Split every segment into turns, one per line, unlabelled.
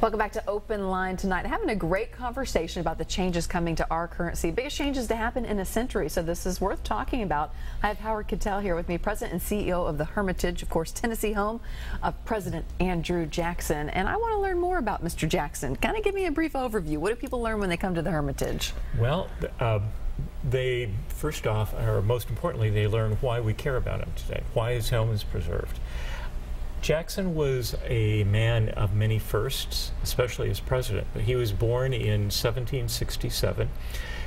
Welcome back to Open Line tonight. Having a great conversation about the changes coming to our currency. Biggest changes to happen in a century, so this is worth talking about. I have Howard Cattell here with me, President and CEO of the Hermitage, of course, Tennessee home of President Andrew Jackson. And I want to learn more about Mr. Jackson. Kind of give me a brief overview. What do people learn when they come to the Hermitage?
Well, they, first off, or most importantly, they learn why we care about him today, why his home is preserved. Jackson was a man of many firsts, especially as president. He was born in 1767.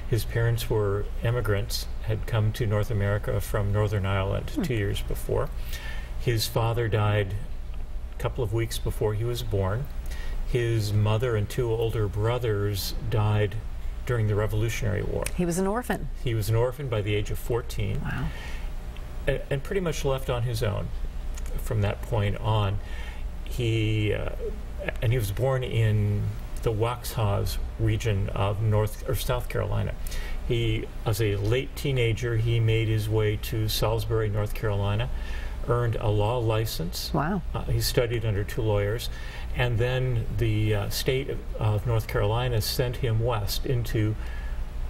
His parents were immigrants, had come to North America from Northern Ireland 2 years before. His father died a couple of weeks before he was born. His mother and two older brothers died during the Revolutionary War.
He was an orphan.
He was an orphan by the age of 14.
Wow.
And pretty much left on his own from that point on. He was born in the Waxhaws region of South Carolina. He, as a late teenager, he made his way to Salisbury, North Carolina, earned a law license.
Wow.
He studied under two lawyers, and then the state of North Carolina sent him west into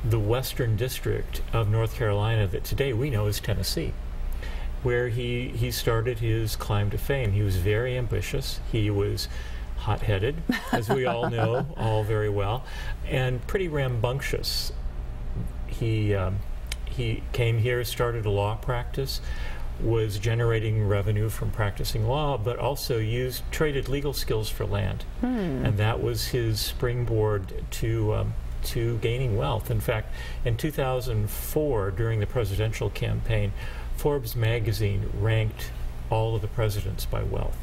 the western district of North Carolina that today we know as Tennessee, where he started his climb to fame. He was very ambitious. He was hot-headed, as we all know all very well, and pretty rambunctious. He came here, started a law practice, was generating revenue from practicing law, but also traded legal skills for land. And that was his springboard to gaining wealth. In fact, in 2004, during the presidential campaign, Forbes magazine ranked all of the presidents by wealth.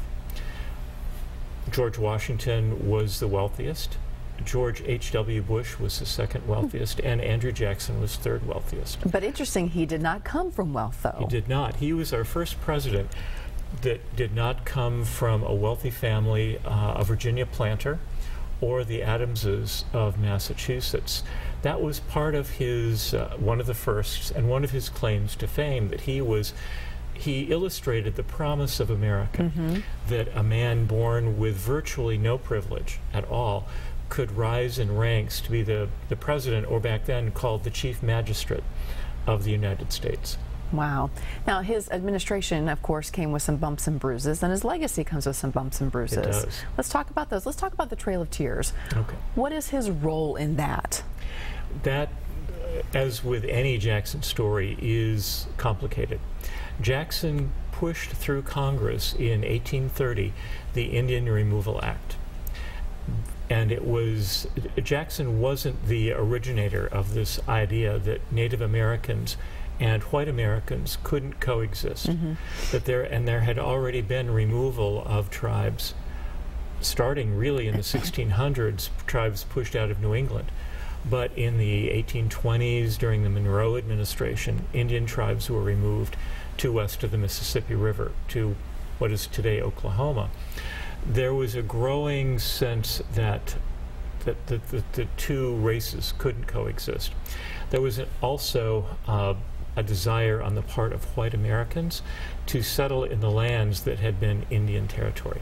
George Washington was the wealthiest. George H.W. Bush was the second wealthiest, and Andrew Jackson was third wealthiest.
But interesting, he did not come from wealth, though.
He did not. He was our first president that did not come from a wealthy family, a Virginia planter, or the Adamses of Massachusetts. That was part of his, one of the firsts, and one of his claims to fame, that he illustrated the promise of America, that a man born with virtually no privilege at all could rise in ranks to be the president, or back then called the chief magistrate of the United States.
Wow. Now, his administration, of course, came with some bumps and bruises, and his legacy comes with some bumps and bruises.
It does.
Let's talk about those. Let's talk about the Trail of Tears.
Okay.
What is his role in that?
That, as with any Jackson story, is complicated. Jackson pushed through Congress in 1830 the Indian Removal Act. And Jackson wasn't the originator of this idea that Native Americans and white Americans couldn't coexist. There had already been removal of tribes, starting really in the 1600s, tribes pushed out of New England. But in the 1820s, during the Monroe administration, Indian tribes were removed to west of the Mississippi River, to what is today Oklahoma. There was a growing sense that the two races couldn't coexist. There was also a desire on the part of white Americans to settle in the lands that had been Indian territory,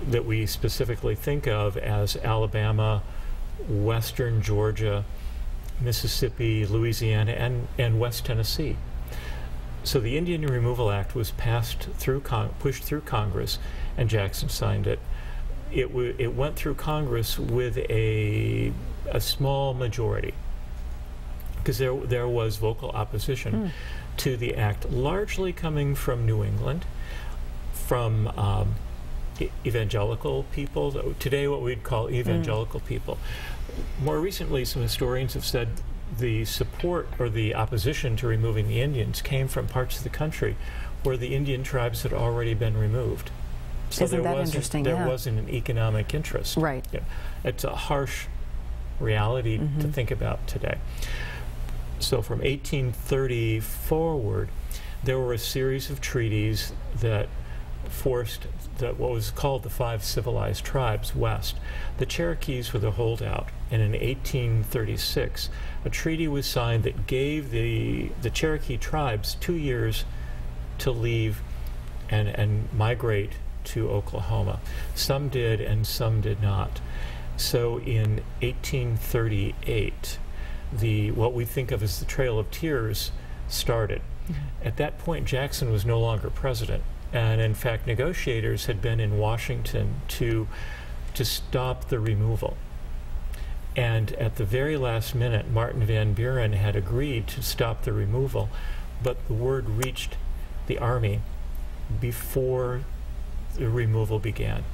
that we specifically think of as Alabama, western Georgia, Mississippi, Louisiana, and West Tennessee. So the Indian Removal Act was pushed through Congress, and Jackson signed it. It went through Congress with a small majority, because there was vocal opposition to the act, largely coming from New England, from evangelical people, today what we'd call evangelical people. More recently, some historians have said the support or the opposition to removing the Indians came from parts of the country where the Indian tribes had already been removed. So
Isn't that interesting?
There wasn't an economic interest.
Right.
Yeah. It's a harsh reality to think about today. So from 1830 forward, there were a series of treaties that forced what was called the five civilized tribes west. The Cherokees were the holdout, and in 1836 a treaty was signed that gave the Cherokee tribes 2 years to leave and migrate to Oklahoma. Some did and some did not. So in 1838, what we think of as the Trail of Tears started. At that point, Jackson was no longer president, and in fact, negotiators had been in Washington to stop the removal. And at the very last minute, Martin Van Buren had agreed to stop the removal, but the word reached the Army before the removal began.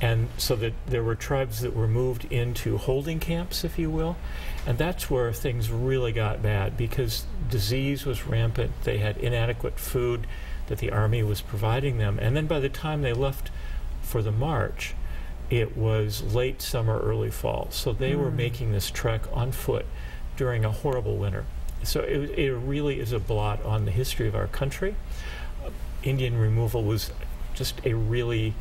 And so that there were tribes that were moved into holding camps, if you will, and that's where things really got bad, because disease was rampant. They had inadequate food that the Army was providing them, and then by the time they left for the march, it was late summer, early fall. So they were making this trek on foot during a horrible winter. So it really is a blot on the history of our country. Indian removal was just a really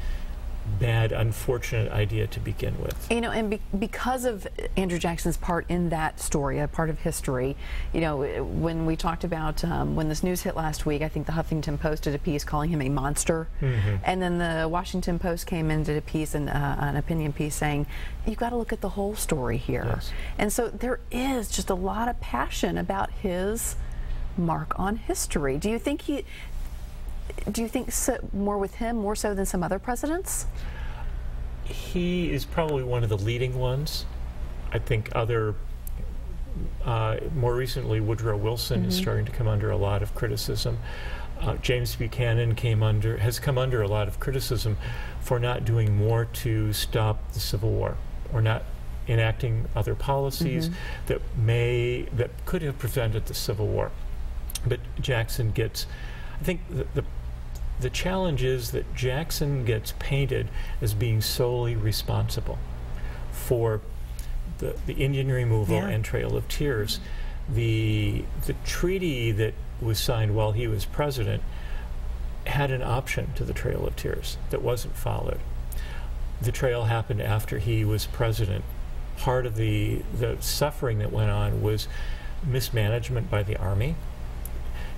bad, unfortunate idea to begin with.
You know, and because of Andrew Jackson's part in that story, a part of history, you know, when we talked about when this news hit last week, I think the Huffington Post did a piece calling him a monster, and then the Washington Post came in and did a piece, an opinion piece, saying you've got to look at the whole story here.
Yes.
And so there is just a lot of passion about his mark on history. Do you think more with him, more so than some other presidents?
He is probably one of the leading ones. I think more recently, Woodrow Wilson is starting to come under a lot of criticism. James Buchanan has come under a lot of criticism for not doing more to stop the Civil War, or not enacting other policies that could have prevented the Civil War. But Jackson gets, I think the challenge is that Jackson gets painted as being solely responsible for the Indian removal and Trail of Tears. The treaty that was signed while he was president had an option to the Trail of Tears that wasn't followed. The trail happened after he was president. Part of the suffering that went on was mismanagement by the Army.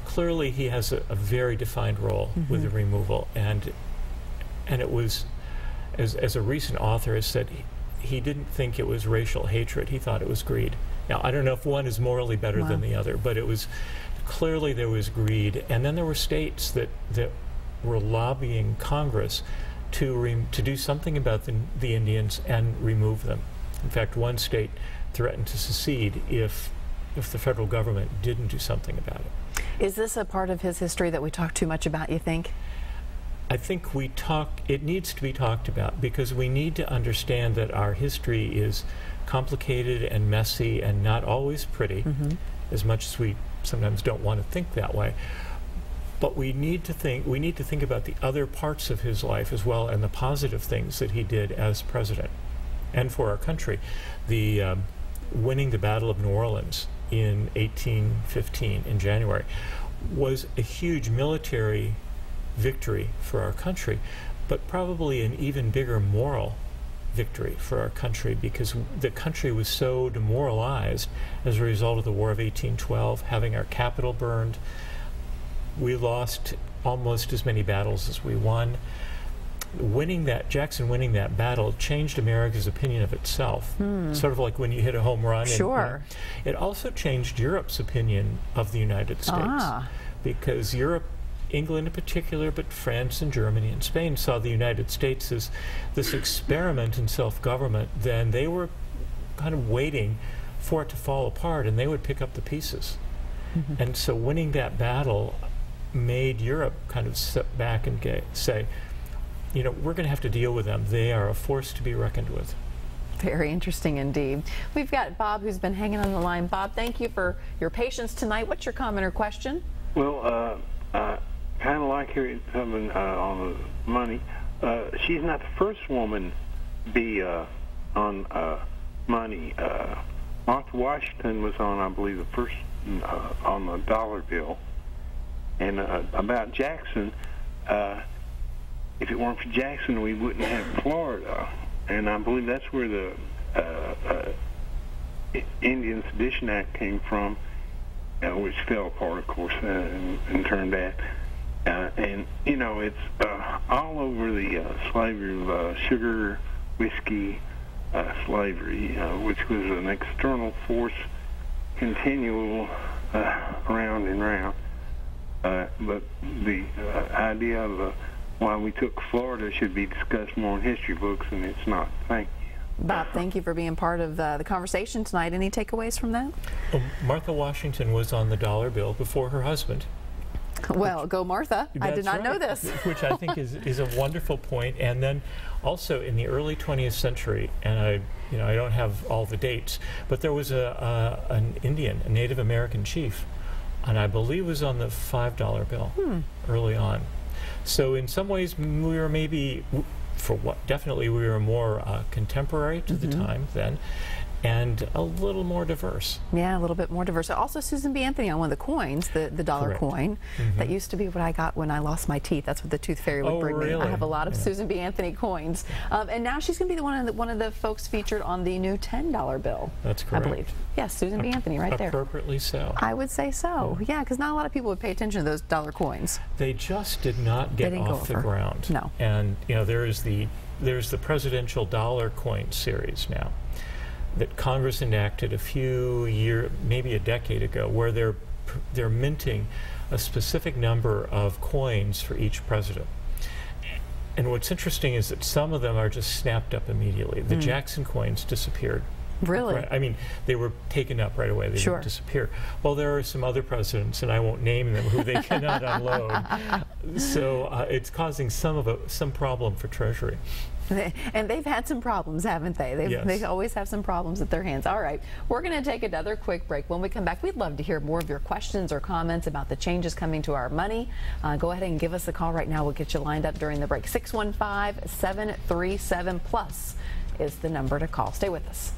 Clearly, he has a very defined role with the removal, and it was, as a recent author has said, he didn't think it was racial hatred. He thought it was greed. Now, I don't know if one is morally better than the other, but it was clearly there was greed, and then there were states that were lobbying Congress to do something about the Indians and remove them. In fact, one state threatened to secede if the federal government didn't do something about it.
Is this a part of his history that we talk too much about, you think?
I think it needs to be talked about, because we need to understand that our history is complicated and messy and not always pretty, as much as we sometimes don't want to think that way. But we need to think about the other parts of his life as well, and the positive things that he did as president and for our country. The winning the Battle of New Orleans in 1815 in January was a huge military victory for our country, but probably an even bigger moral victory for our country, because the country was so demoralized as a result of the War of 1812, having our capital burned. We lost almost as many battles as we won. Jackson winning that battle changed America's opinion of itself. Sort of like when you hit a home run.
Sure.
It also changed Europe's opinion of the United States, because Europe, England in particular, but France and Germany and Spain, saw the United States as this experiment in self-government. Then they were kind of waiting for it to fall apart, and they would pick up the pieces. And so winning that battle made Europe kind of sit back and say, you know, we're going to have to deal with them. They are a force to be reckoned with.
Very interesting indeed. We've got Bob, who's been hanging on the line. Bob, thank you for your patience tonight. What's your comment or question?
Well, I kind of like her coming on the money. She's not the first woman to be on money. Martha Washington was on, I believe, the first on the dollar bill. And about Jackson, if it weren't for Jackson, we wouldn't have Florida. And I believe that's where the Indian Sedition Act came from, which fell apart, of course, and turned bad. And, you know, it's all over the slavery of sugar, whiskey, slavery, which was an external force, continual, round and round. But the idea of why we took Florida should be discussed more in history books, and it's not. Thank you.
Bob, thank you for being part of the conversation tonight. Any takeaways from that?
Well, Martha Washington was on the dollar bill before her husband.
Well, go Martha. I did not know this.
Which I think is a wonderful point. And then also in the early 20th century, and I don't have all the dates, but there was an Indian, a Native American chief, and I believe was on the $5 bill early on. So in some ways we were maybe, definitely we were more contemporary to the time then, and a little more diverse.
Yeah, a little bit more diverse. Also, Susan B. Anthony on one of the coins, the dollar
Correct.
Coin, that used to be what I got when I lost my teeth. That's what the tooth fairy would bring me. I have a lot of Susan B. Anthony coins. And now she's going to be one of the folks featured on the new $10 bill.
That's correct.
I believe. Yes, Susan B. Anthony right there.
Appropriately so.
I would say so. Yeah, because not a lot of people would pay attention to those dollar coins.
They just did not get off the ground.
No.
And there's the presidential dollar coin series now that Congress enacted maybe a decade ago, where they're minting a specific number of coins for each president. And what's interesting is that some of them are just snapped up immediately. The Jackson coins disappeared.
Really?
Right. I mean, they were taken up right away. They didn't disappear. Well, there are some other presidents, and I won't name them, who they cannot unload. So it's causing some problem for Treasury.
And they've had some problems, haven't they? They always have some problems at their hands. All right, we're going to take another quick break. When we come back, we'd love to hear more of your questions or comments about the changes coming to our money. Go ahead and give us a call right now. We'll get you lined up during the break. 615-737+ is the number to call. Stay with us.